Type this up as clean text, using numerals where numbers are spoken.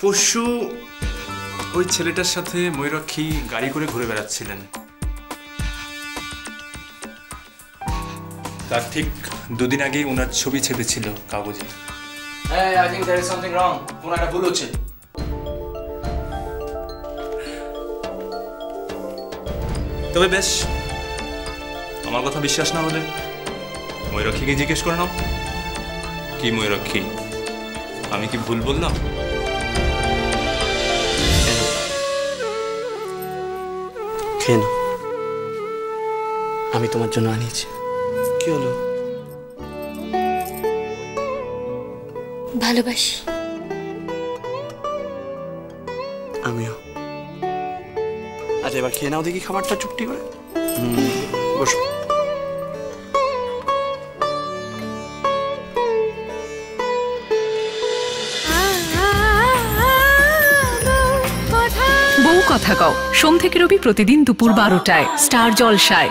পরশু ওই ছেলেটার সাথে ময়ূরাক্ষী গাড়ি করে ঘুরে বেড়াচ্ছিলেন। তার ঠিক দুদিন আগেই ওনার ছবি ছেপেছিল কাগজে। Hey, I think there is something wrong. কোনো একটা ভুল হচ্ছে। তবে বেশ, আমার কথা বিশ্বাস না হলে ময়ূরাক্ষীকে জিজ্ঞেস করে নাও। কি ময়ূরাক্ষী, আমি কি ভুল বললাম? কেন? আমি তোমার জন্য আনিয়েছি। কি হলো? ভালোবাসি। আমিও। আচ্ছা, এবার খেয়ে নাও দেখি খাবারটা চুপটি করে। বসো। বউ কথা কও, সোম থেকে রবি প্রতিদিন দুপুর 12টায় স্টার জলসায়।